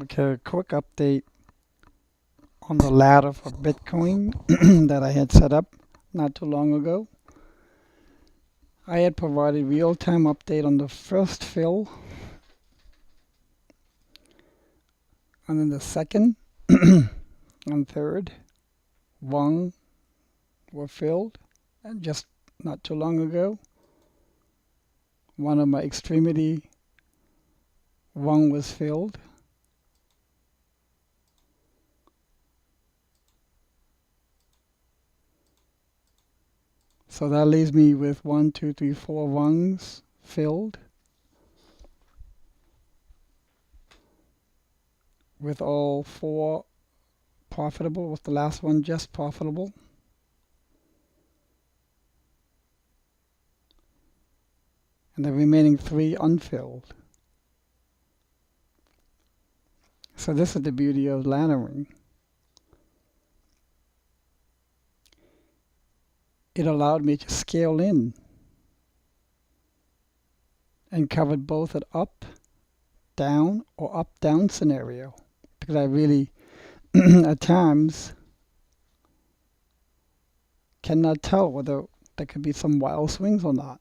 Okay, a quick update on the ladder for Bitcoin that I had set up not too long ago. I had provided real-time update on the first fill, and then the second and third one were filled, and just not too long ago, one of my extremity one was filled. So that leaves me with 1, 2, 3, 4 rungs filled, with all 4 profitable, with the last one just profitable. And the remaining 3 unfilled. So this is the beauty of laddering. It allowed me to scale in and covered both an up, down, or up, down scenario. Because I really, at times, cannot tell whether there could be some wild swings or not.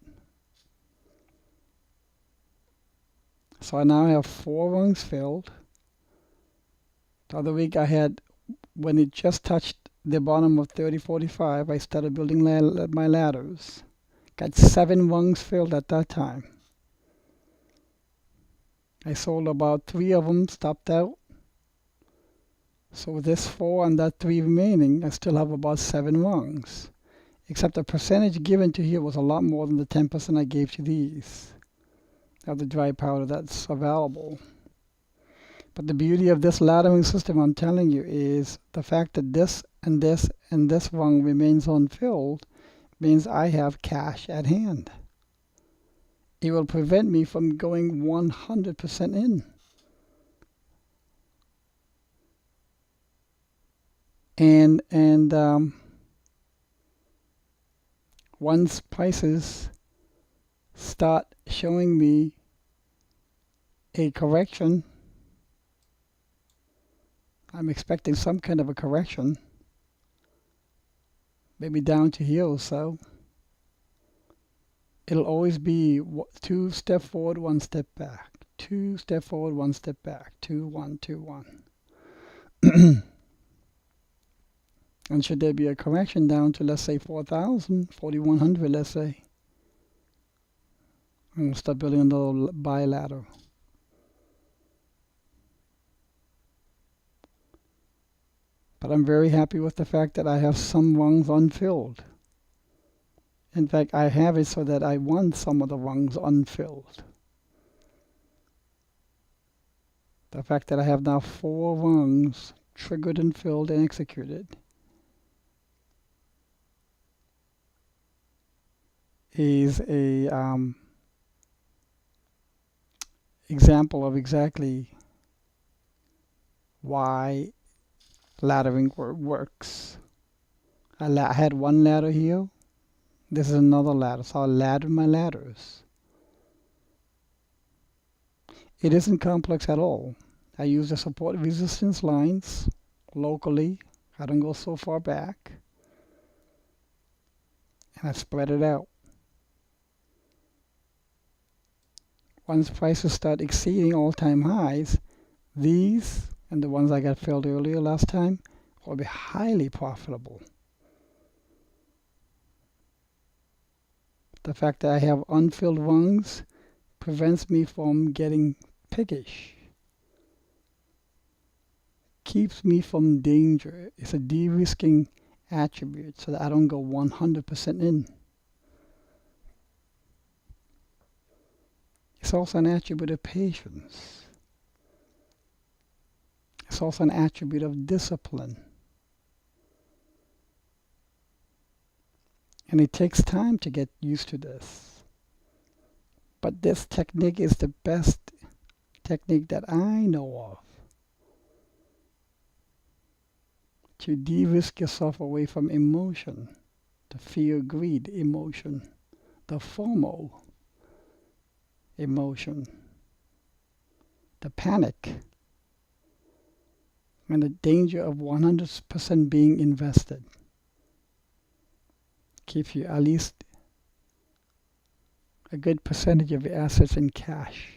So I now have 4 rungs filled. The other week I had, when it just touched the bottom of 30.45, I started building my ladders. Got 7 rungs filled at that time. I sold about 3 of them, stopped out. So with this 4 and that 3 remaining, I still have about 7 rungs. Except the percentage given to here was a lot more than the 10% I gave to these of the dry powder that's available. But the beauty of this laddering system, I'm telling you, is the fact that this and this and this rung remains unfilled means I have cash at hand. It will prevent me from going 100% in. And once prices start showing me a correction, I'm expecting some kind of a correction, maybe down to here or so. It'll always be 2 step forward, 1 step back. 2 step forward, 1 step back. 2, 1, 2, 1. And should there be a correction down to, let's say, 4,000, 4,100, let's say, I'm going to start building another buy ladder. But I'm very happy with the fact that I have some rungs unfilled. In fact, I have it so that I want some of the rungs unfilled. The fact that I have now 4 rungs triggered and filled and executed is a example of exactly why laddering works. I had one ladder here. This is another ladder, so I'll ladder my ladders. It isn't complex at all. I use the support resistance lines locally. I don't go so far back. And I spread it out. Once prices start exceeding all-time highs, these and the ones I got filled earlier last time will be highly profitable. The fact that I have unfilled rungs prevents me from getting piggish. Keeps me from danger. It's a de-risking attribute so that I don't go 100% in. It's also an attribute of patience. It's also an attribute of discipline. And it takes time to get used to this. But this technique is the best technique that I know of to de-risk yourself away from emotion, the fear, greed emotion, the FOMO emotion, the panic and the danger of 100% being invested. Keep you at least a good percentage of your assets in cash.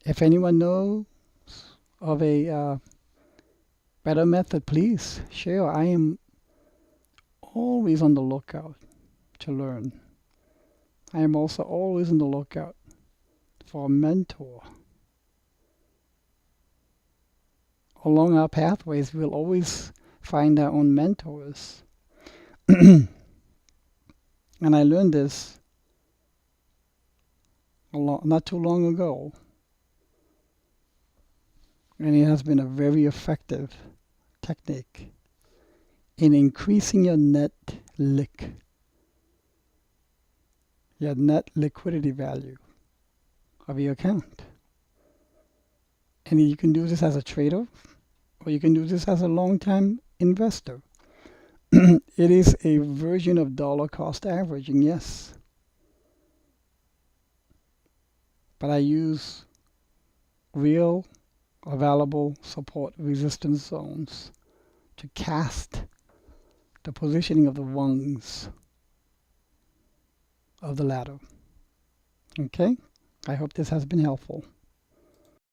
If anyone knows of a better method, please share. I am always on the lookout to learn. I am also always on the lookout for a mentor. Along our pathways, we'll always find our own mentors. And I learned this not too long ago. And it has been a very effective technique in increasing your net liquidity value of your account. And you can do this as a trader, or you can do this as a long-time investor. It is a version of dollar cost averaging, yes. But I use real available support resistance zones to cast the positioning of the rungs of the ladder. Okay? I hope this has been helpful.